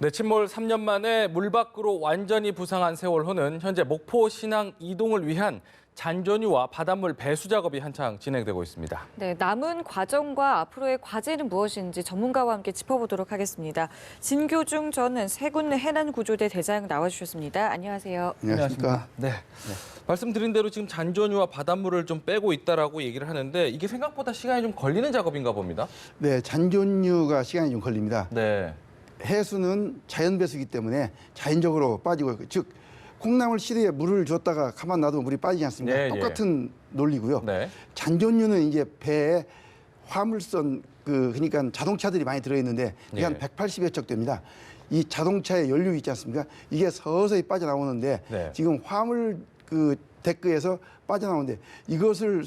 네, 침몰 3년 만에 물 밖으로 완전히 부상한 세월호는 현재 목포 신항 이동을 위한 잔존유와 바닷물 배수 작업이 한창 진행되고 있습니다. 네, 남은 과정과 앞으로의 과제는 무엇인지 전문가와 함께 짚어보도록 하겠습니다. 진교중 전 세군 해난구조대 대장 나와주셨습니다. 안녕하세요. 안녕하십니까. 네. 말씀드린 대로 지금 잔존유와 바닷물을 좀 빼고 있다라고 얘기를 하는데 이게 생각보다 시간이 좀 걸리는 작업인가 봅니다. 네, 잔존유가 시간이 좀 걸립니다. 네. 해수는 자연 배수기 때문에 자연적으로 빠지고 있고, 즉 콩나물 시대에 물을 줬다가 가만 놔두면 물이 빠지지 않습니까? 예, 예. 똑같은 논리고요. 네. 잔존유는 이제 배에 화물선 그러니까 자동차들이 많이 들어있는데 이게 한 예. 180여 척 됩니다. 이 자동차의 연료 있지 않습니까? 이게 서서히 빠져나오는데 네. 지금 화물 데크에서 빠져나오는데 이것을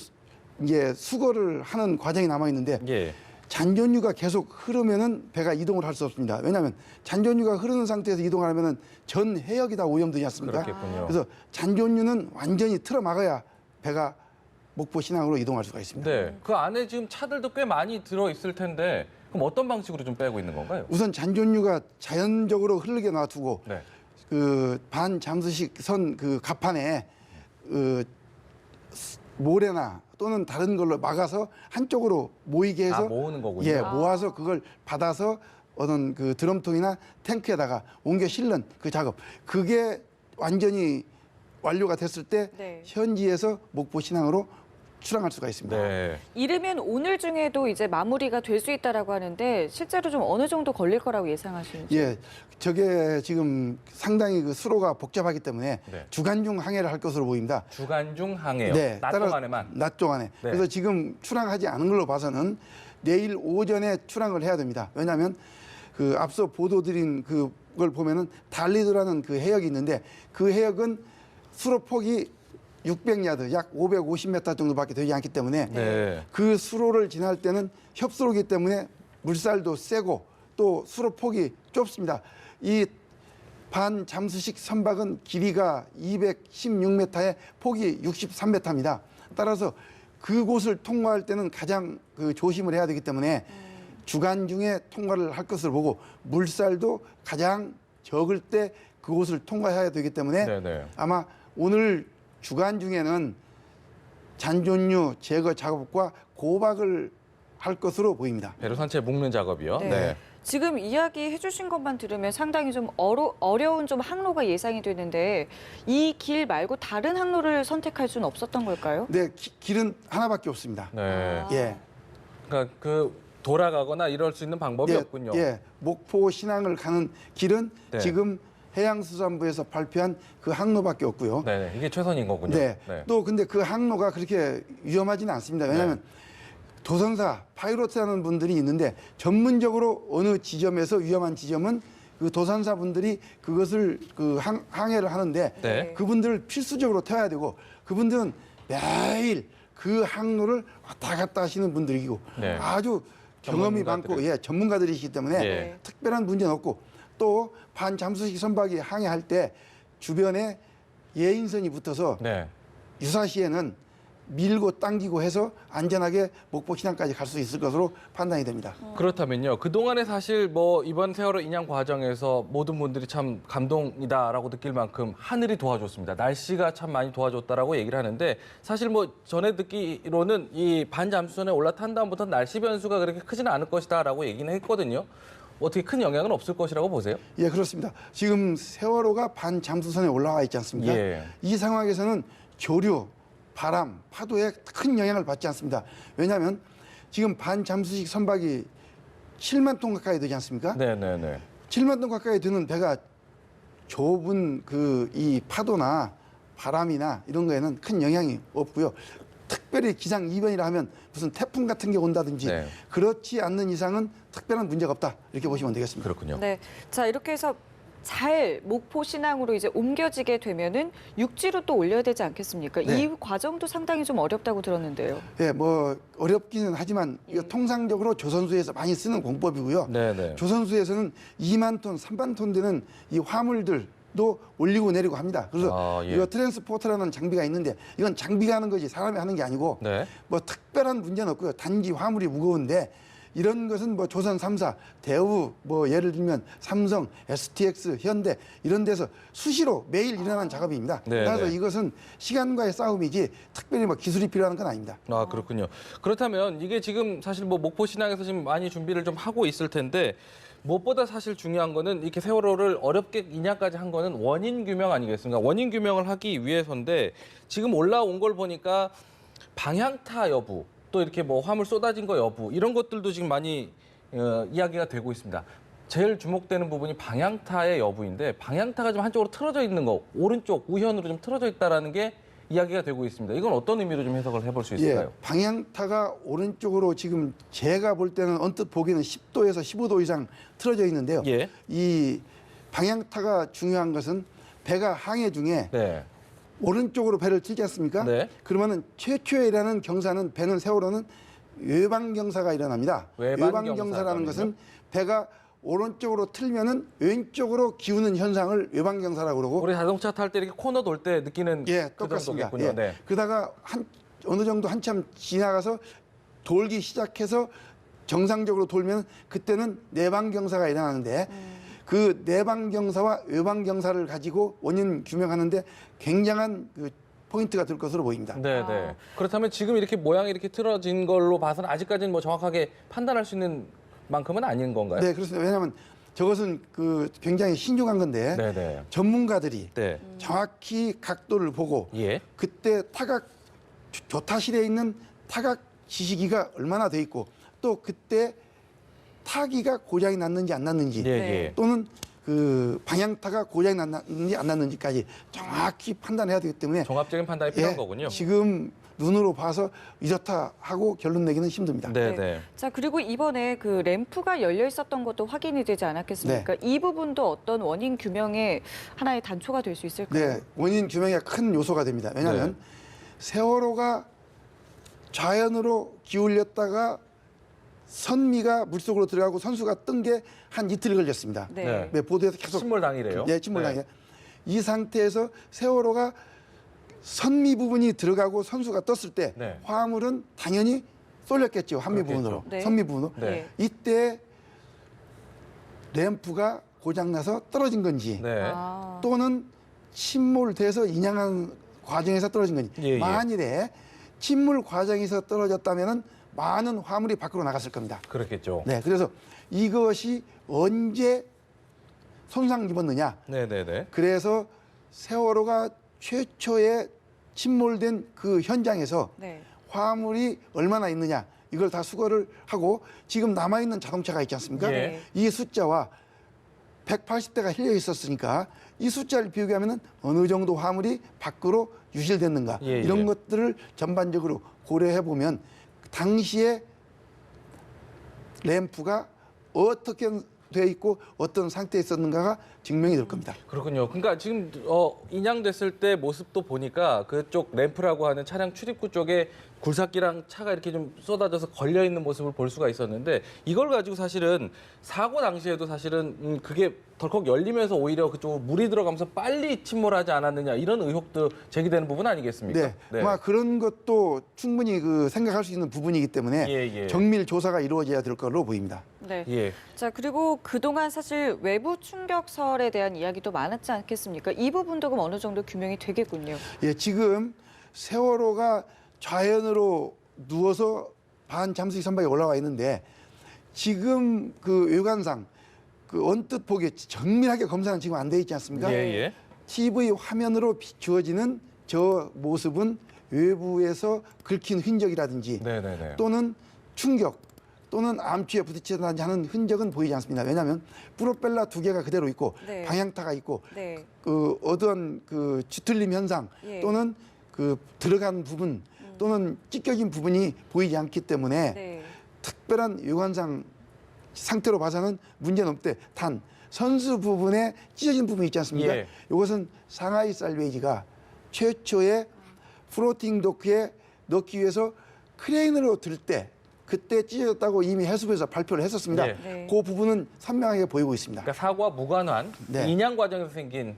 이제 수거를 하는 과정이 남아 있는데 예. 잔존유가 계속 흐르면은 배가 이동을 할 수 없습니다. 왜냐하면 잔존유가 흐르는 상태에서 이동을 하면은 전 해역이 다 오염되지 않습니까? 그렇겠군요. 그래서 잔존유는 완전히 틀어 막아야 배가 목포 신항으로 이동할 수가 있습니다. 네. 그 안에 지금 차들도 꽤 많이 들어 있을 텐데 그럼 어떤 방식으로 좀 빼고 있는 건가요? 우선 잔존유가 자연적으로 흐르게 놔두고 네. 그 반잠수식 선 그 갑판에 모래나 또는 다른 걸로 막아서 한쪽으로 모이게 해서 모으는 거군요. 예, 모아서 그걸 받아서 어떤 그 드럼통이나 탱크에다가 옮겨 실는 그 작업. 그게 완전히 완료가 됐을 때 네. 현지에서 목포 신항으로 출항할 수가 있습니다. 네. 이르면 오늘 중에도 이제 마무리가 될 수 있다라고 하는데 실제로 좀 어느 정도 걸릴 거라고 예상하시는지? 예, 저게 지금 상당히 그 수로가 복잡하기 때문에 네. 주간중 항해를 할 것으로 보입니다. 주간중 항해요. 낮 따라- 동안에만. 낮 동안에. 네. 그래서 지금 출항하지 않은 걸로 봐서는 내일 오전에 출항을 해야 됩니다. 왜냐하면 그 앞서 보도드린 그걸 보면은 달리도라는 그 해역이 있는데 그 해역은 수로 폭이 600야드, 약 550m 정도밖에 되지 않기 때문에 네. 그 수로를 지날 때는 협수로기 때문에 물살도 세고 또 수로 폭이 좁습니다. 이 반잠수식 선박은 길이가 216m에 폭이 63m입니다. 따라서 그곳을 통과할 때는 가장 조심을 해야 되기 때문에 주간 중에 통과를 할 것을 보고 물살도 가장 적을 때 그곳을 통과해야 되기 때문에 네네. 아마 오늘 주간 중에는 잔존유 제거 작업과 고박을 할 것으로 보입니다. 배로 선체 묶는 작업이요. 네. 지금 이야기해 주신 것만 들으면 상당히 좀 어려운 좀 항로가 예상이 되는데 이 길 말고 다른 항로를 선택할 수는 없었던 걸까요? 네, 길은 하나밖에 없습니다. 네. 예. 그러니까 돌아가거나 이럴 수 있는 방법이 예, 없군요. 예, 목포 신항을 가는 길은 네. 지금 해양수산부에서 발표한 그 항로밖에 없고요. 네, 이게 최선인 거군요. 네. 또 근데 그 항로가 그렇게 위험하지는 않습니다. 왜냐하면 도선사, 파이로트라는 분들이 있는데 전문적으로 어느 지점에서 위험한 지점은 그 도선사 분들이 그것을 항해를 하는데 네. 그분들을 필수적으로 태워야 되고 그분들은 매일 그 항로를 왔다 갔다 하시는 분들이고 네. 아주 경험이 많고 전문가들이시기 때문에 예. 특별한 문제는 없고 또 반잠수식 선박이 항해할 때 주변에 예인선이 붙어서 네. 유사시에는 밀고 당기고 해서 안전하게 목포 신항까지 갈 수 있을 것으로 판단이 됩니다. 그렇다면요. 그동안에 사실 이번 세월호 인양 과정에서 모든 분들이 참 감동이다라고 느낄 만큼 하늘이 도와줬습니다. 날씨가 참 많이 도와줬다라고 얘기를 하는데 사실 전에 듣기로는 이 반잠수선에 올라탄 다음부터 날씨 변수가 그렇게 크지는 않을 것이다라고 얘기는 했거든요. 어떻게 큰 영향은 없을 것이라고 보세요? 예, 그렇습니다. 지금 세월호가 반잠수선에 올라와 있지 않습니까? 예. 이 상황에서는 조류, 바람, 파도에 큰 영향을 받지 않습니다. 왜냐하면 지금 반잠수식 선박이 7만 톤 가까이 되지 않습니까? 네네네. 7만 톤 가까이 드는 배가 좁은 이 파도나 바람이나 이런 거에는 큰 영향이 없고요. 특별히 기상 이변이라 하면 무슨 태풍 같은 게 온다든지 네. 그렇지 않는 이상은 특별한 문제가 없다 이렇게 보시면 되겠습니다. 그렇군요. 네. 자, 이렇게 해서 잘 목포 신항으로 이제 옮겨지게 되면은 육지로 또 올려야 되지 않겠습니까? 네. 이 과정도 상당히 좀 어렵다고 들었는데요. 예, 어렵기는 하지만 이거 통상적으로 조선수에서 많이 쓰는 공법이고요. 네네. 조선수에서는 2만 톤, 3만 톤 되는 이 화물들도 올리고 내리고 합니다. 그래서 예. 이거 트랜스포터라는 장비가 있는데 이건 장비가 하는 거지 사람이 하는 게 아니고 네. 특별한 문제는 없고요. 단지 화물이 무거운데 이런 것은 뭐 조선 3사, 대우, 뭐 예를 들면 삼성, STX, 현대 이런 데서 수시로 매일 일어난 작업입니다. 네, 따라서 네. 이것은 시간과의 싸움이지 특별히 뭐 기술이 필요한 건 아닙니다. 아, 그렇군요. 그렇다면 이게 지금 사실 뭐 목포 신항에서 지금 많이 준비를 좀 하고 있을 텐데 무엇보다 사실 중요한 거는 이렇게 세월호를 어렵게 인양까지 한 거는 원인 규명 아니겠습니까? 원인 규명을 하기 위해서인데 지금 올라온 걸 보니까 방향타 여부 또 이렇게 뭐 화물 쏟아진 거 여부 이런 것들도 지금 많이 이야기가 되고 있습니다. 제일 주목되는 부분이 방향타의 여부인데 방향타가 좀 한쪽으로 틀어져 있는 거 오른쪽 우현으로 좀 틀어져 있다라는 게 이야기가 되고 있습니다. 이건 어떤 의미로 좀 해석을 해볼 수 있을까요? 방향타가 오른쪽으로 지금 제가 볼 때는 언뜻 보기에는 10도에서 15도 이상 틀어져 있는데요. 예. 이 방향타가 중요한 것은 배가 항해 중에 네. 오른쪽으로 배를 틀지 않습니까? 네. 그러면은 최초에 일어나는 경사는 배는 세월호는 외방 경사가 일어납니다. 외방 경사라는 경사거든요. 것은 배가 오른쪽으로 틀면은 왼쪽으로 기우는 현상을 외방 경사라고 그러고 우리 자동차 탈 때 이렇게 코너 돌 때 느끼는 그 똑같습니다. 정도겠군요. 네. 그러다가 어느 정도 한참 지나가서 돌기 시작해서 정상적으로 돌면 그때는 내방 경사가 일어나는데 그 내방 경사와 외방 경사를 가지고 원인 규명하는데 굉장한 그 포인트가 될 것으로 보입니다. 네, 네. 그렇다면 지금 이렇게 모양이 이렇게 틀어진 걸로 봐서는 아직까지는 뭐 정확하게 판단할 수 있는 만큼은 아닌 건가요? 네, 그렇습니다. 왜냐하면 저것은 그 굉장히 신중한 건데 네, 네. 전문가들이 네. 정확히 각도를 보고 예. 그때 타각 조타실에 있는 타각 지시기가 얼마나 돼 있고 또 그때 타기가 고장이 났는지 안 났는지 예, 예. 또는 그 방향타가 고장이 났는지 안 났는지까지 정확히 판단해야 되기 때문에 종합적인 판단이 필요한 거군요. 지금 눈으로 봐서 이렇다 하고 결론 내기는 힘듭니다. 네, 네. 자, 그리고 이번에 그 램프가 열려 있었던 것도 확인이 되지 않았겠습니까? 이 부분도 어떤 원인 규명의 하나의 단초가 될 수 있을까요? 네, 원인 규명에 큰 요소가 됩니다. 왜냐하면 네. 세월호가 좌연으로 기울였다가 선미가 물속으로 들어가고 선수가 뜬 게 한 이틀 걸렸습니다. 네. 네, 보도에서 계속 침몰 당일에요. 네, 침몰 당일. 이 상태에서 세월호가 선미 부분이 들어가고 선수가 떴을 때 네. 화물은 당연히 쏠렸겠죠. 한미 그렇겠죠. 부분으로, 네. 선미 부분으로. 네. 이때 램프가 고장나서 떨어진 건지 네. 아. 또는 침몰돼서 인양한 과정에서 떨어진 건지 예, 예. 만일에 침몰 과정에서 떨어졌다면은 많은 화물이 밖으로 나갔을 겁니다. 그렇겠죠. 네, 그래서 이것이 언제 손상 입었느냐? 네, 네, 네. 그래서 세월호가 최초에 침몰된 그 현장에서 네. 화물이 얼마나 있느냐 이걸 다 수거를 하고 지금 남아 있는 자동차가 있지 않습니까? 예. 이 숫자와 180대가 힐려 있었으니까 이 숫자를 비교하면은 어느 정도 화물이 밖으로 유실됐는가 예, 이런 예. 것들을 전반적으로 고려해 보면 당시에 램프가 어떻게 돼 있고 어떤 상태에 있었는가가 증명이 될 겁니다. 그렇군요. 그러니까 지금 인양됐을 때 모습도 보니까 그쪽 램프라고 하는 차량 출입구 쪽에 굴삭기랑 차가 이렇게 좀 쏟아져서 걸려 있는 모습을 볼 수가 있었는데 이걸 가지고 사실은 사고 당시에도 사실은 그게 덜컥 열리면서 오히려 그쪽으로 물이 들어가면서 빨리 침몰하지 않았느냐 이런 의혹도 제기되는 부분 아니겠습니까? 네, 아마 그런 것도 충분히 그 생각할 수 있는 부분이기 때문에 예, 예. 정밀 조사가 이루어져야 될 걸로 보입니다. 네. 예. 자, 그리고 그동안 사실 외부 충격설에 대한 이야기도 많았지 않겠습니까? 이 부분도 그럼 어느 정도 규명이 되겠군요. 예, 지금 세월호가 좌연으로 누워서 반잠수기 선박에 올라와 있는데 지금 그 외관상 그 언뜻 보기에 정밀하게 검사는 지금 안 돼 있지 않습니까? 예, 예. TV 화면으로 비추어지는 저 모습은 외부에서 긁힌 흔적이라든지 네, 네, 네. 또는 충격 또는 암추에 부딪히다든지 하는 흔적은 보이지 않습니다. 왜냐하면 프로펠러 두 개가 그대로 있고 네. 방향타가 있고 네. 그 어떤 그 뒤틀림 현상 예. 또는 그 들어간 부분 또는 찢겨진 부분이 보이지 않기 때문에 네. 특별한 외관상 상태로 봐서는 문제는 없대. 단 선수 부분에 찢어진 부분이 있지 않습니까? 예. 이것은 상하이 살베이지가 최초의 플로팅 도크에 넣기 위해서 크레인으로 들 때 그때 찢어졌다고 이미 해수부에서 발표를 했었습니다. 예. 네. 그 부분은 선명하게 보이고 있습니다. 그러니까 사고와 무관한 네. 인양 과정에서 생긴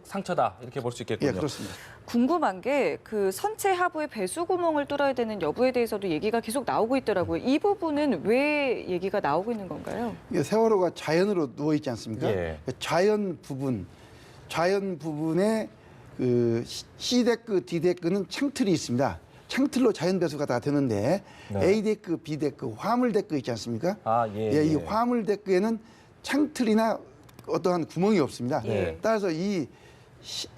상처다 이렇게 볼 수 있겠군요. 예, 그렇습니다. 궁금한 게 그 선체 하부에 배수 구멍을 뚫어야 되는 여부에 대해서도 얘기가 계속 나오고 있더라고요. 이 부분은 왜 얘기가 나오고 있는 건가요? 이게 세월호가 자연으로 누워 있지 않습니까? 예. 그 자연 부분에 그 C데크, D데크는 창틀이 있습니다. 창틀로 자연 배수가 다 되는데 네. A데크, B데크, 화물데크 있지 않습니까? 아, 예, 이 예. 화물데크에는 창틀이나 어떠한 구멍이 없습니다. 예. 따라서 이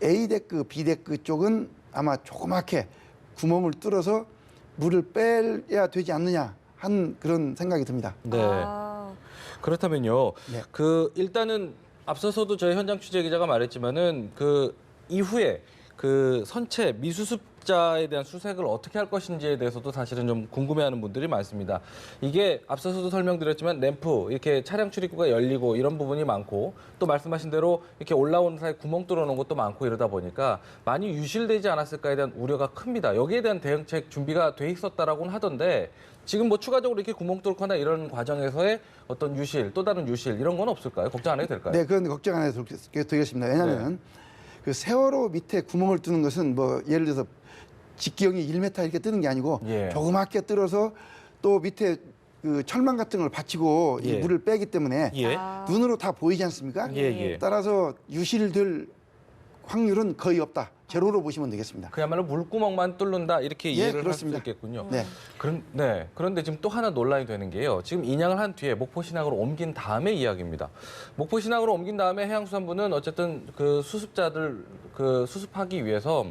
A데크, B데크 쪽은 아마 조그맣게 구멍을 뚫어서 물을 빼야 되지 않느냐 한 그런 생각이 듭니다. 네. 아, 그렇다면요. 네. 그 일단은 앞서서도 저희 현장 취재 기자가 말했지만은 그 이후에 그 선체 미수습자에 대한 수색을 어떻게 할 것인지에 대해서도 사실은 좀 궁금해하는 분들이 많습니다. 이게 앞서서도 설명드렸지만 램프 이렇게 차량 출입구가 열리고 이런 부분이 많고 또 말씀하신 대로 이렇게 올라오는 사이 구멍 뚫어놓은 것도 많고 이러다 보니까 많이 유실되지 않았을까에 대한 우려가 큽니다. 여기에 대한 대응책 준비가 돼 있었다라고는 하던데 지금 뭐 추가적으로 이렇게 구멍 뚫거나 이런 과정에서의 어떤 유실 또 다른 유실 이런 건 없을까요? 걱정 안 해도 될까요? 네, 그건 걱정 안 해도 되겠습니다. 왜냐하면 그 세월호 밑에 구멍을 뚫는 것은 뭐 예를 들어서 직경이 1m 이렇게 뜨는 게 아니고 예. 조그맣게 뚫어서 또 밑에 그 철망 같은 걸 받치고 이 예. 물을 빼기 때문에 예. 아. 눈으로 다 보이지 않습니까? 예, 예. 따라서 유실될 확률은 거의 없다. 제로로 보시면 되겠습니다. 그야말로 물구멍만 뚫는다 이렇게 예, 이해를 할 수 그렇습니다. 있겠군요. 네. 그런데 지금 또 하나 논란이 되는 게요. 지금 인양을 한 뒤에 목포신항으로 옮긴 다음에 이야기입니다. 목포신항으로 옮긴 다음에 해양수산부는 어쨌든 그 수습자들 그 수습하기 위해서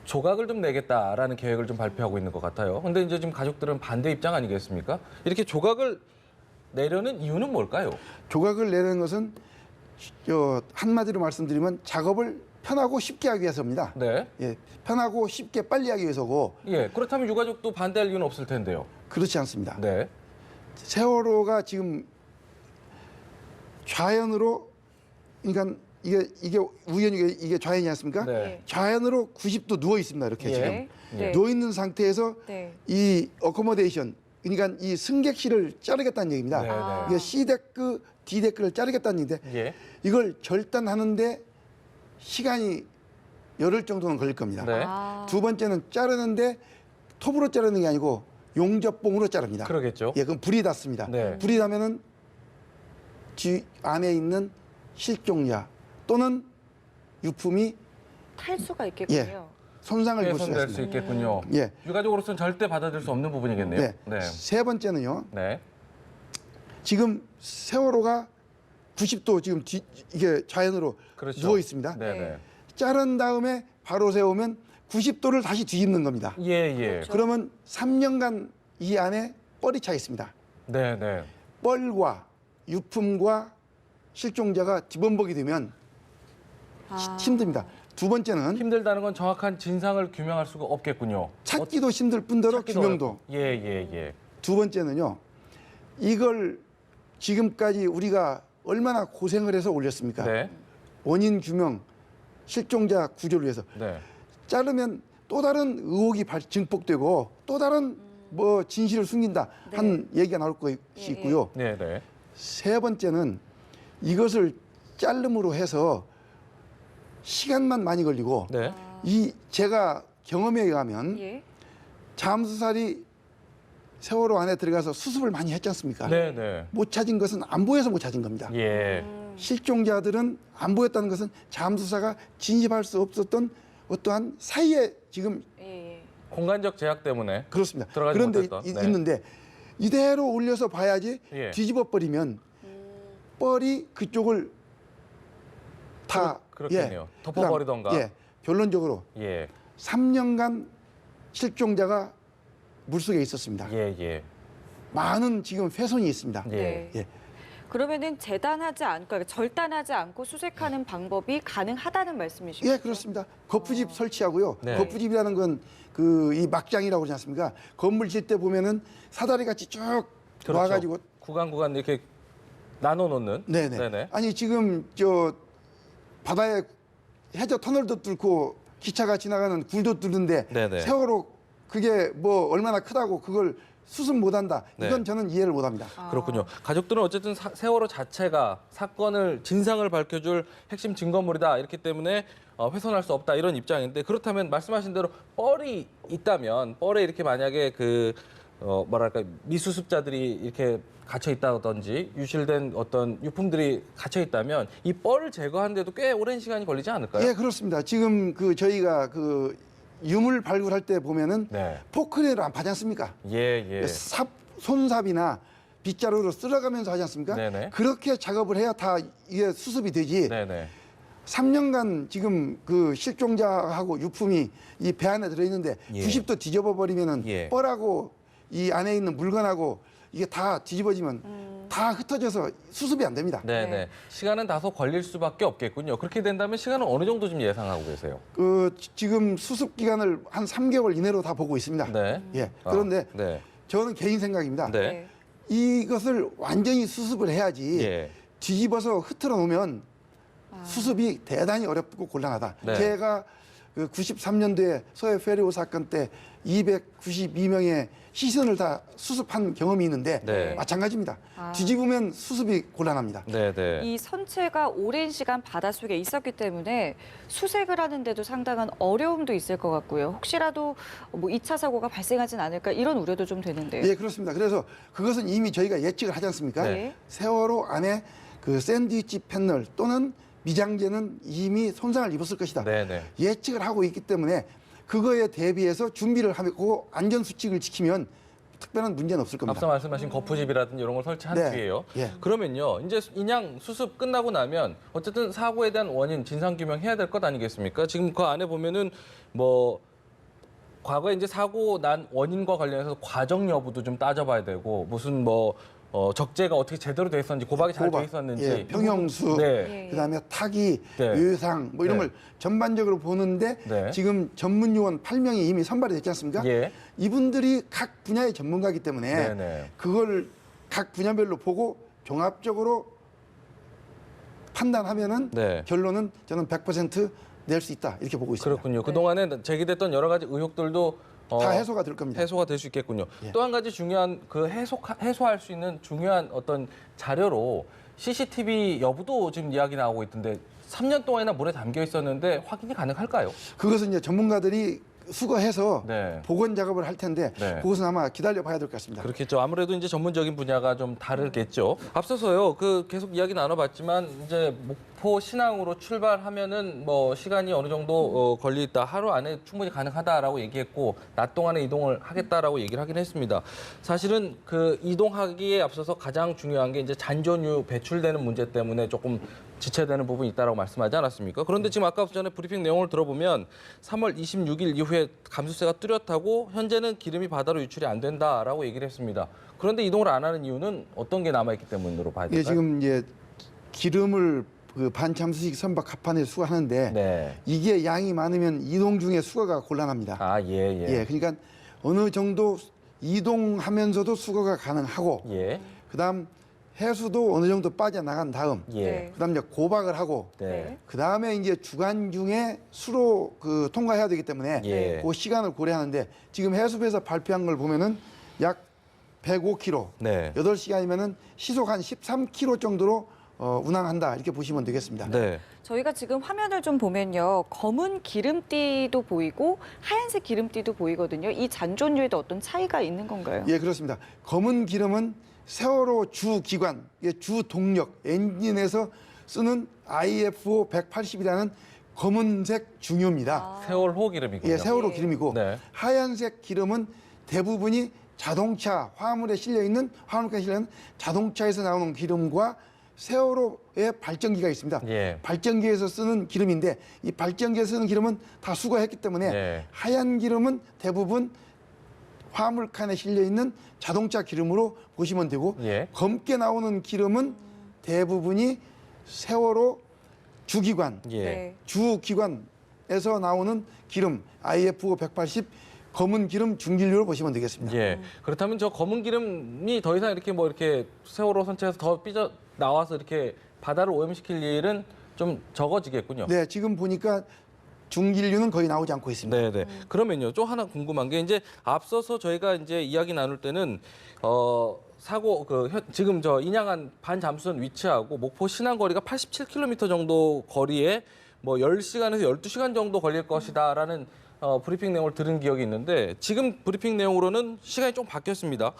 조각을 좀 내겠다라는 계획을 좀 발표하고 있는 것 같아요. 근데 이제 지금 가족들은 반대 입장 아니겠습니까? 이렇게 조각을 내려는 이유는 뭘까요? 조각을 내는 것은 한마디로 말씀드리면 작업을 편하고 쉽게 하기 위해서입니다. 네. 예, 편하고 쉽게 빨리 하기 위해서고 예. 그렇다면 유가족도 반대할 이유는 없을 텐데요. 그렇지 않습니다. 네. 세월호가 지금 좌연으로 그러니까 이게 우연히 이게 좌연이지 않습니까? 네. 좌연으로 90도 누워 있습니다. 이렇게 예. 지금 네. 누워 있는 상태에서 네. 이 어코모데이션 그러니까 이 승객실을 자르겠다는 얘기입니다. 네, 아. 이게 C데크, D데크를 자르겠다는 얘기인데 예. 이걸 절단하는데 시간이 열흘 정도는 걸릴 겁니다. 네. 아. 두 번째는 자르는데 톱으로 자르는 게 아니고 용접봉으로 자릅니다. 그러겠죠. 예, 그럼 불이 닿습니다. 네. 불이 나면은 안에 있는 실종자 또는 유품이 탈 수가 있겠군요. 손상을 입을 수 훼손될 수 있습니다. 있겠군요. 예. 유가족으로서는 절대 받아들일 수 없는 부분이겠네요. 네. 네. 세 번째는요. 네. 지금 세월호가 90도 지금 이게 좌연으로 그렇죠. 누워 있습니다. 네, 네. 네. 자른 다음에 바로 세우면 90도를 다시 뒤집는 겁니다. 예, 예. 그렇죠. 그러면 3년간 이 안에 뻘이 차 있습니다. 네, 네. 뻘과 유품과 실종자가 뒤범벅이 되면 아. 힘듭니다. 두 번째는 힘들다는 건 정확한 진상을 규명할 수가 없겠군요. 찾기도 힘들 뿐더러 찾기도 규명도. 어렵고. 예, 예, 예. 두 번째는요. 이걸 지금까지 우리가 얼마나 고생을 해서 올렸습니까? 네. 원인 규명, 실종자 구조를 위해서. 네. 자르면 또 다른 의혹이 증폭되고 또 다른 뭐 진실을 숨긴다 한 얘기가 나올 것이 예, 있고요. 네, 네. 세 번째는 이것을 자름으로 해서 시간만 많이 걸리고 네. 이 제가 경험에 의하면 예. 잠수살이 세월호 안에 들어가서 수습을 많이 했지 않습니까? 네, 네. 못 찾은 것은 안 보여서 못 찾은 겁니다. 예. 실종자들은 안 보였다는 것은 잠수사가 진입할 수 없었던 어떠한 사이에 지금 예. 공간적 제약 때문에 그렇습니다. 들어가지 그런데 못했던, 네. 있는데 이대로 올려서 봐야지 예. 뒤집어 버리면 뻘이 그쪽을 다 그렇겠네요. 덮어버리던가. 그다음, 결론적으로 예. 3년간 실종자가 물속에 있었습니다. 예, 예. 많은 지금 훼손이 있습니다. 예. 네. 예. 그러면은 재단하지 않고 그러니까 절단하지 않고 수색하는 방법이 가능하다는 말씀이시죠? 예, 그렇습니다. 거푸집 설치하고요. 네. 거푸집이라는 건 그 이 막장이라고 그러지 않습니까? 건물 질 때 보면은 사다리 같이 쭉 그렇죠. 놔가지고 구간 이렇게 나눠 놓는. 네네. 네네. 아니 지금 저 바다에 해저 터널도 뚫고 기차가 지나가는 굴도 뚫는데 네네. 세월호 그게 뭐 얼마나 크다고 그걸 수습 못한다. 이건 네. 저는 이해를 못합니다. 그렇군요. 가족들은 어쨌든 세월호 자체가 사건을 진상을 밝혀줄 핵심 증거물이다. 이렇기 때문에 훼손할 수 없다 이런 입장인데 그렇다면 말씀하신 대로 뻘이 있다면 뻘에 이렇게 만약에 뭐랄까 미수습자들이 이렇게 갇혀 있다든지 유실된 어떤 유품들이 갇혀 있다면 이 뻘을 제거하는데도 꽤 오랜 시간이 걸리지 않을까요? 예, 그렇습니다. 지금 저희가 유물 발굴할 때 보면은 네. 포크레인으로 안 파지 않습니까? 예. 손삽이나 빗자루로 쓸어가면서 하지 않습니까? 네네. 그렇게 작업을 해야 다 이게 수습이 되지. 네네. 3년간 지금 실종자하고 유품이 이 배 안에 들어있는데 예. 90도 뒤집어 버리면은 예. 뻘하고 이 안에 있는 물건하고 이게 다 뒤집어지면 다 흩어져서 수습이 안 됩니다. 네네. 네. 시간은 다소 걸릴 수밖에 없겠군요. 그렇게 된다면 시간은 어느 정도 좀 예상하고 계세요? 지금 수습 기간을 한 3개월 이내로 다 보고 있습니다. 네. 예. 그런데 네. 저는 개인 생각입니다. 네. 이것을 완전히 수습을 해야지 예. 뒤집어서 흐트러 놓으면 수습이 대단히 어렵고 곤란하다. 네. 제가 93년도에 서해 페리오 사건 때 292명의 시신을 다 수습한 경험이 있는데 네. 마찬가지입니다. 뒤집으면 수습이 곤란합니다. 네네. 이 선체가 오랜 시간 바닷속에 있었기 때문에 수색을 하는데도 상당한 어려움도 있을 것 같고요. 혹시라도 뭐 2차 사고가 발생하진 않을까 이런 우려도 좀 되는데요. 예, 그렇습니다. 그래서 그것은 이미 저희가 예측을 하지 않습니까? 네. 세월호 안에 샌드위치 패널 또는 미장제는 이미 손상을 입었을 것이다. 네네. 예측을 하고 있기 때문에 그거에 대비해서 준비를 하고 안전 수칙을 지키면 특별한 문제는 없을 겁니다. 앞서 말씀하신 거푸집이라든지 이런 걸 설치한 네. 뒤에요. 예. 그러면요, 이제 인양 수습 끝나고 나면 어쨌든 사고에 대한 원인 진상 규명해야 될 것 아니겠습니까? 지금 그 안에 보면은 뭐 과거에 이제 사고 난 원인과 관련해서 과정 여부도 좀 따져봐야 되고 무슨 적재가 어떻게 제대로 돼 있었는지 고박이 잘 돼 있었는지 예, 평형수, 네. 그다음에 타기, 네. 요상 뭐 이런 네. 걸 전반적으로 보는데 네. 지금 전문 요원 8명이 이미 선발이 됐지 않습니까? 예. 이분들이 각 분야의 전문가이기 때문에 네네. 그걸 각 분야별로 보고 종합적으로 판단하면은 네. 결론은 저는 100% 낼 수 있다 이렇게 보고 있습니다. 그렇군요. 그동안에 제기됐던 여러 가지 의혹들도 다 해소가 될 겁니다. 해소가 될 수 있겠군요. 예. 또 한 가지 중요한 해소할 수 있는 중요한 어떤 자료로 CCTV 여부도 지금 이야기 나오고 있던데 3년 동안이나 물에 담겨 있었는데 확인이 가능할까요? 그것은 이제 전문가들이 수거해서 네. 복원 작업을 할 텐데 네. 그것은 아마 기다려 봐야 될 것 같습니다. 그렇겠죠. 아무래도 이제 전문적인 분야가 좀 다르겠죠. 앞서서요, 계속 이야기 나눠봤지만 이제 목포 신항으로 출발하면은 시간이 어느 정도 걸리다 하루 안에 충분히 가능하다라고 얘기했고 낮 동안에 이동을 하겠다라고 얘기를 하긴 했습니다. 사실은 이동하기에 앞서서 가장 중요한 게 이제 잔존유 배출되는 문제 때문에 조금 지체되는 부분이 있다라고 말씀하지 않았습니까? 그런데 지금 아까 전에 브리핑 내용을 들어보면 3월 26일 이후에 감수세가 뚜렷하고 현재는 기름이 바다로 유출이 안 된다라고 얘기를 했습니다. 그런데 이동을 안 하는 이유는 어떤 게 남아있기 때문으로 봐야 될까요? 예, 지금 이제 기름을 반참수식 선박 갑판에 수거하는데 네. 이게 양이 많으면 이동 중에 수거가 곤란합니다. 아, 예. 예, 그러니까 어느 정도 이동하면서도 수거가 가능하고 예. 그다음 해수도 어느 정도 빠져나간 다음 예. 네. 그다음 이제 고박을 하고 네. 그다음에 이제 주간 중에 수로 통과해야 되기 때문에 예. 그 시간을 고려하는데 지금 해수부에서 발표한 걸 보면은 약 105km, 네. 8시간이면은 시속 한 13km 정도로 운항한다 이렇게 보시면 되겠습니다. 네. 저희가 지금 화면을 좀 보면요. 검은 기름띠도 보이고 하얀색 기름띠도 보이거든요. 이 잔존유에도 어떤 차이가 있는 건가요? 예, 그렇습니다. 검은 기름은 세월호 주 기관, 주 동력, 엔진에서 쓰는 IFO 180이라는 검은색 중유입니다. 세월호 기름이군요. 예, 세월호 예. 기름이고 네. 하얀색 기름은 대부분이 자동차 화물에 실려 있는 자동차에서 나오는 기름과 세월호의 발전기가 있습니다. 예. 발전기에서 쓰는 기름인데 이 발전기에서 쓰는 기름은 다 수거했기 때문에 네. 하얀 기름은 대부분 화물칸에 실려 있는 자동차 기름으로 보시면 되고 예. 검게 나오는 기름은 대부분이 세월호 주기관, 예. 네. 주기관에서 나오는 기름 IFO 180 검은 기름 중진류로 보시면 되겠습니다. 예. 그렇다면 저 검은 기름이 더 이상 이렇게 세월호 선체에서 더 삐져 나와서 이렇게 바다를 오염시킬 일은 좀 적어지겠군요. 네, 지금 보니까 중진류는 거의 나오지 않고 있습니다. 네네. 그러면요, 또 하나 궁금한 게 이제 앞서서 저희가 이제 이야기 나눌 때는 사고 지금 저 인양한 반잠수선 위치하고 목포 신안 거리가 87km 정도 거리에 뭐 10시간에서 12시간 정도 걸릴 것이다라는 브리핑 내용을 들은 기억이 있는데 지금 브리핑 내용으로는 시간이 좀 바뀌었습니다.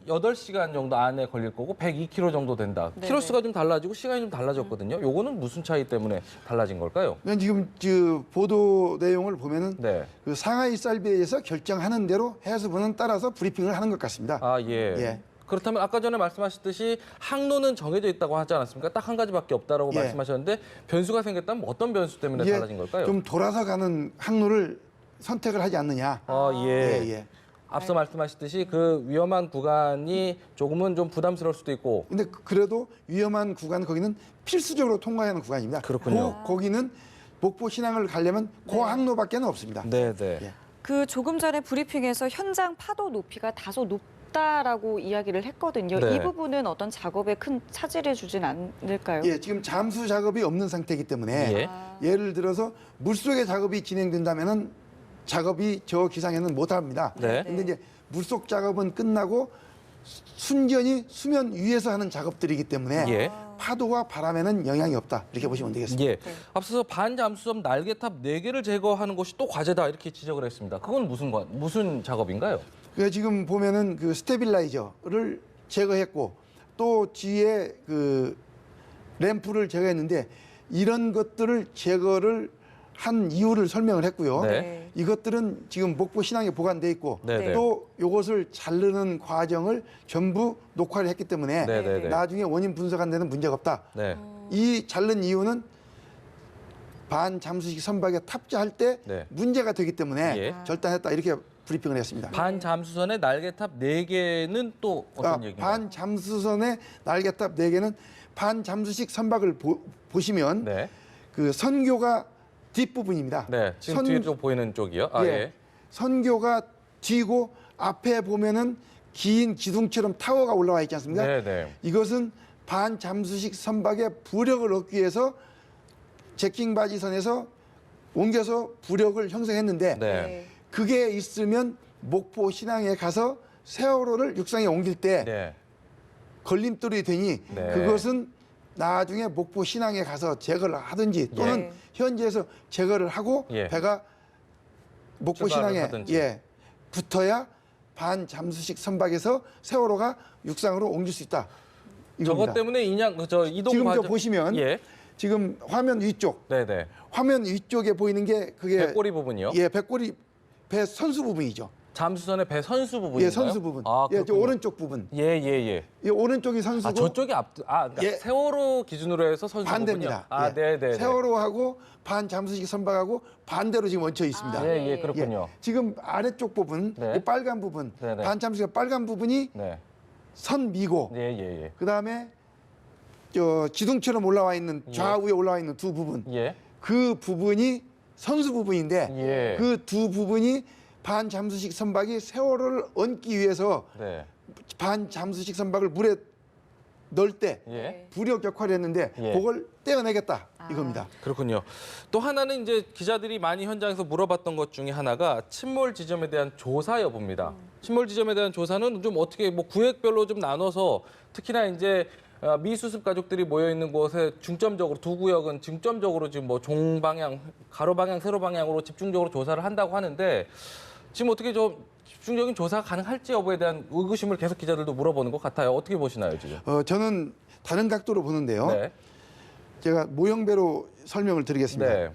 8시간 정도 안에 걸릴 거고 102km 정도 된다. 네네. 키로수가 좀 달라지고 시간이 좀 달라졌거든요. 요거는 무슨 차이 때문에 달라진 걸까요? 그러니까 지금 그 보도 내용을 보면은 네. 그 상하이 쌀배에서 결정하는 대로 해수부는 따라서 브리핑을 하는 것 같습니다. 아, 예. 예. 그렇다면 아까 전에 말씀하셨듯이 항로는 정해져 있다고 하지 않았습니까? 딱 한 가지밖에 없다라고 예. 말씀하셨는데 변수가 생겼다면 어떤 변수 때문에 이게 달라진 걸까요? 좀 돌아서 가는 항로를 선택을 하지 않느냐. 아, 예. 예. 앞서 말씀하셨듯이 그 위험한 구간이 조금은 좀 부담스러울 수도 있고. 근데 그래도 위험한 구간 거기는 필수적으로 통과해야 하는 구간입니다. 그렇군요. 거기는 목포 신항을 가려면 그 항로밖에는 없습니다. 네, 네. 예. 그 조금 전에 브리핑에서 현장 파도 높이가 다소 높다라고 이야기를 했거든요. 네. 이 부분은 어떤 작업에 큰 차질을 주진 않을까요? 예, 지금 잠수 작업이 없는 상태이기 때문에 예. 예를 들어서 물속에 작업이 진행된다면은 작업이 저 기상에는 못합니다. 네. 근데 이제 물속 작업은 끝나고 순전히 수면 위에서 하는 작업들이기 때문에 예. 파도와 바람에는 영향이 없다. 이렇게 보시면 되겠습니다. 예. 앞서서 반잠수선 날개탑 4개를 제거하는 것이 또 과제다 이렇게 지적을 했습니다. 그건 무슨 작업인가요? 그 지금 보면은 그 스테빌라이저를 제거했고 또 뒤에 그 램프를 제거했는데 이런 것들을 제거를 한 이유를 설명을 했고요. 네. 이것들은 지금 목포 신항에 보관돼 있고 네. 또 이것을 자르는 과정을 전부 녹화를 했기 때문에 네, 네, 네. 나중에 원인 분석한 데는 문제가 없다. 네. 이 자른 이유는 반잠수식 선박에 탑재할 때 네. 문제가 되기 때문에 예. 절단했다 이렇게 브리핑을 했습니다. 반잠수선의 날개탑 4개는 또 어떤 얘기인가요? 반잠수선의 날개탑 4개는 반잠수식 선박을 보시면 네. 그 선교가 뒷부분입니다. 네. 지금 뒤로 보이는 쪽이요. 아, 예. 선교가 뒤고 앞에 보면은 긴 기둥처럼 타워가 올라와 있지 않습니까? 네, 네. 이것은 반잠수식 선박의 부력을 얻기 위해서 제킹 바지선에서 옮겨서 부력을 형성했는데 네. 그게 있으면 목포 신항에 가서 세월호를 육상에 옮길 때 네. 걸림돌이 되니 네. 그것은 나중에 목포 신항에 가서 제거를 하든지 또는 예. 현지에서 제거를 하고 예. 배가 목포 출발을 신항에 하든지. 붙어야 반잠수식 선박에서 세월호가 육상으로 옮길 수 있다. 이겁니다. 저것 때문에 이동 지금 과정 보시면 예. 지금 화면 위쪽, 네, 네. 화면 위쪽에 보이는 게 그게 배꼬리 부분이요? 예, 배꼬리 배 선수 부분이죠. 잠수선의 배 선수 부분인가요? 예, 선수 부분. 아, 예, 저 그렇군요. 오른쪽 부분. 예, 예, 예. 이 오른쪽이 선수고 아, 저쪽이 그러니까 예. 세월호 기준으로 해서 선수 반대입니다. 부분이요? 아, 예. 네, 네. 세월호하고 반잠수식 선박하고 반대로 지금 얹혀 있습니다. 예, 예, 그렇군요. 지금 아래쪽 부분, 네. 이 빨간 부분, 네, 네. 반잠수식 빨간 부분이 네. 선미고, 예, 예, 예. 그다음에 저 기둥처럼 올라와 있는 좌우에 올라와 있는 두 부분, 예. 그 부분이 선수 부분인데 예. 그 두 부분이 반잠수식 선박이 세월호를 얹기 위해서 네. 반잠수식 선박을 물에 넣을 때 예. 부력 역할을 했는데 예. 그걸 떼어내겠다 이겁니다. 그렇군요. 또 하나는 이제 기자들이 많이 현장에서 물어봤던 것 중에 하나가 침몰 지점에 대한 조사 여부입니다. 침몰 지점에 대한 조사는 좀 어떻게 뭐 구획별로 좀 나눠서 특히나 이제 미수습 가족들이 모여 있는 곳에 중점적으로 두 구역은 중점적으로 지금 뭐 종방향, 가로 방향, 세로 방향으로 집중적으로 조사를 한다고 하는데 지금 어떻게 좀 집중적인 조사가 가능할지 여부에 대한 의구심을 계속 기자들도 물어보는 것 같아요. 어떻게 보시나요, 지금? 저는 다른 각도로 보는데요. 네. 제가 모형배로 설명을 드리겠습니다. 네.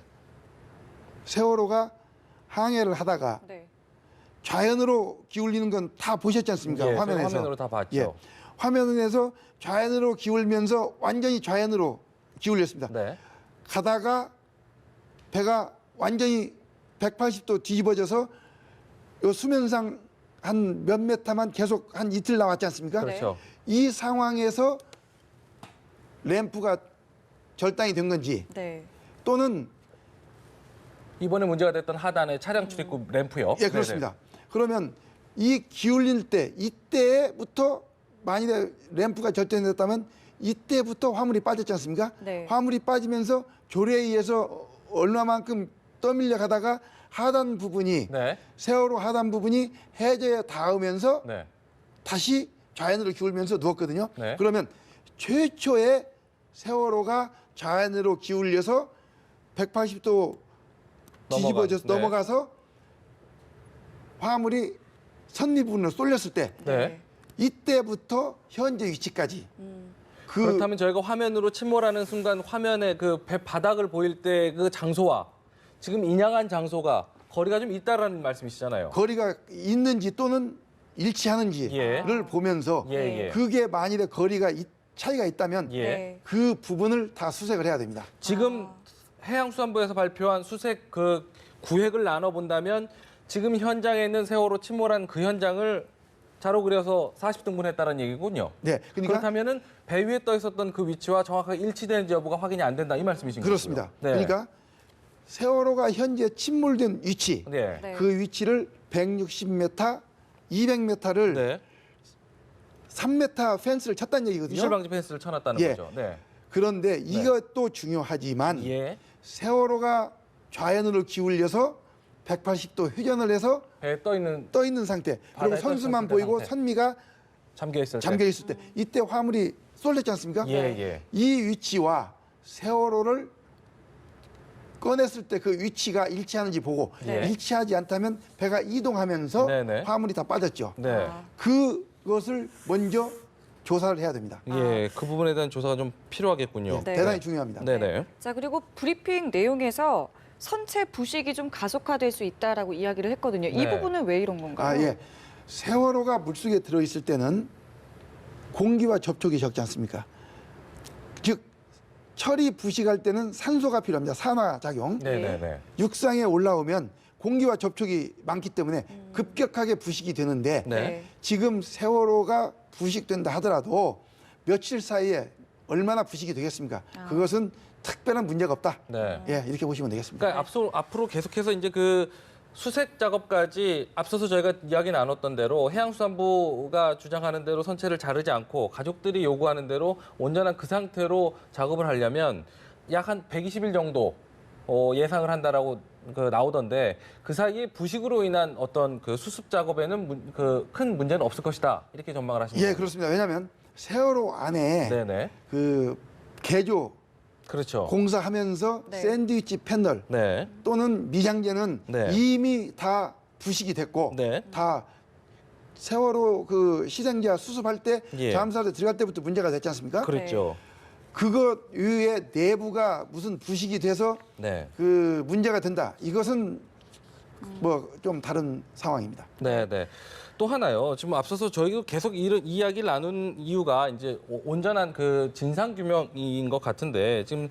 세월호가 항해를 하다가 네. 좌연으로 기울이는 건 다 보셨지 않습니까? 예, 화면에서. 화면으로 다 봤죠. 예. 화면에서 좌연으로 기울면서 완전히 좌연으로 기울였습니다. 네. 가다가 배가 완전히 180도 뒤집어져서 요 수면상 한 몇 메타만 계속 한 이틀 나왔지 않습니까? 그렇죠. 이 상황에서 램프가 절단이 된 건지 네. 또는 이번에 문제가 됐던 하단의 차량 출입구 램프요. 예 그렇습니다. 그러면 이 기울일 때 이때부터 만일에 램프가 절단됐다면 이때부터 화물이 빠졌지 않습니까? 네. 화물이 빠지면서 조례에 의해서 얼마만큼 떠밀려 가다가 하단 부분이 네. 세월호 하단 부분이 해저에 닿으면서 네. 다시 좌회전으로 기울면서 누웠거든요. 네. 그러면 최초의 세월호가 좌회전으로 기울여서 180도 뒤집어져서 네. 넘어가서 화물이 선미 부분으로 쏠렸을 때 네. 이때부터 현재 위치까지 그 그렇다면 저희가 화면으로 침몰하는 순간 화면에 그 배 바닥을 보일 때 그 장소와 지금 인양한 장소가 거리가 좀 있다라는 말씀이시잖아요. 거리가 있는지 또는 일치하는지를 예. 보면서 예, 예. 그게 만일에 거리가 차이가 있다면 예. 네. 그 부분을 다 수색을 해야 됩니다. 지금 해양수산부에서 발표한 수색 그 구획을 나눠 본다면 지금 현장에 있는 세월호 침몰한 그 현장을 자로 그려서 40등분했다는 얘기군요. 네, 그러니까 그렇다면은 배 위에 떠 있었던 그 위치와 정확하게 일치되는지 여부가 확인이 안 된다 이 말씀이신 거죠? 그렇습니다. 네. 그러니까 세월호가 현재 침몰된 위치, 네. 네. 그 위치를 160m, 200m를 네. 3m 펜스를 쳤다는 얘기거든요. 이실 방지 펜스를 쳐놨다는 예. 거죠. 네. 그런데 이것도 중요하지만 예. 세월호가 좌회전으로 기울여서 180도 회전을 해서 배에 떠 있는 떠 있는 상태. 바다에 그리고 떠 선수만 있을 때 보이고 상태. 선미가 잠겨 있을 때. 잠겨 있을 때 이때 화물이 쏠렸지 않습니까? 예, 예. 이 위치와 세월호를 꺼냈을 때 그 위치가 일치하는지 보고 네. 일치하지 않다면 배가 이동하면서 네네. 화물이 다 빠졌죠. 네. 아. 그것을 먼저 조사를 해야 됩니다. 예, 그 부분에 대한 조사가 좀 필요하겠군요. 네. 대단히 중요합니다. 네네. 자, 그리고 브리핑 내용에서 선체 부식이 좀 가속화될 수 있다라고 이야기를 했거든요. 이 네. 부분은 왜 이런 건가요? 아, 예. 세월호가 물속에 들어 있을 때는 공기와 접촉이 적지 않습니까? 즉 철이 부식할 때는 산소가 필요합니다. 산화작용. 네네네. 육상에 올라오면 공기와 접촉이 많기 때문에 급격하게 부식이 되는데 네. 지금 세월호가 부식된다 하더라도 며칠 사이에 얼마나 부식이 되겠습니까? 그것은 특별한 문제가 없다. 네. 예, 이렇게 보시면 되겠습니다. 그러니까 앞으로 계속해서 이제 그 수색 작업까지 앞서서 저희가 이야기 나눴던 대로 해양수산부가 주장하는 대로 선체를 자르지 않고 가족들이 요구하는 대로 온전한 그 상태로 작업을 하려면 약 한 120일 정도 예상을 한다라고 나오던데 그 사이에 부식으로 인한 어떤 그 수습 작업에는 그 큰 문제는 없을 것이다 이렇게 전망을 하십니다. 예, 그렇습니다. 왜냐하면 세월호 안에 네네. 그 개조 그렇죠. 공사하면서 네. 샌드위치 패널 네. 또는 미장제는 네. 이미 다 부식이 됐고 네. 다 세월호 그 희생자 수습할 때 예. 잠수함에 들어갈 때부터 문제가 됐지 않습니까? 그렇죠. 그것 이후에 내부가 무슨 부식이 돼서 네. 그 문제가 된다. 이것은 뭐 좀 다른 상황입니다. 네, 네. 또 하나요. 지금 앞서서 저희가 계속 이야기를 나눈 이유가 이제 온전한 그 진상 규명인 것 같은데 지금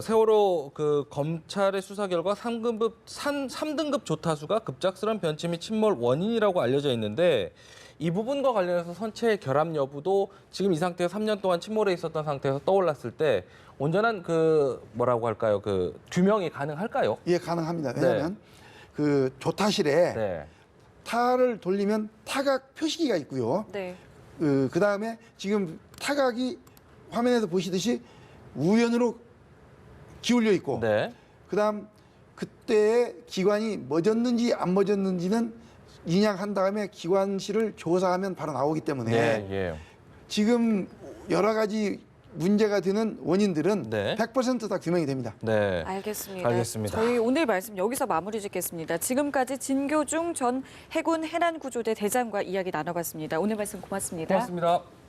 세월호 그 검찰의 수사 결과 3등급 조타수가 급작스러운 변치 및 침몰 원인이라고 알려져 있는데 이 부분과 관련해서 선체 결함 여부도 지금 이 상태에서 3년 동안 침몰해 있었던 상태에서 떠올랐을 때 온전한 그 뭐라고 할까요? 그 규명이 가능할까요? 예, 가능합니다. 왜냐하면 그 조타실에 네. 타를 돌리면 타각 표시기가 있고요. 네. 그 다음에 지금 타각이 화면에서 보시듯이 우연으로 기울려 있고, 네. 그다음 그때의 기관이 멎었는지 안 멎었는지는 인양한 다음에 기관실을 조사하면 바로 나오기 때문에 예, 예. 지금 여러 가지 문제가 되는 원인들은 네. 100%다 규명이 됩니다. 네. 알겠습니다. 알겠습니다. 저희 오늘 말씀 여기서 마무리 짓겠습니다. 지금까지 진교중 전 해군 해난구조대 대장과 이야기 나눠봤습니다. 오늘 말씀 고맙습니다. 고맙습니다.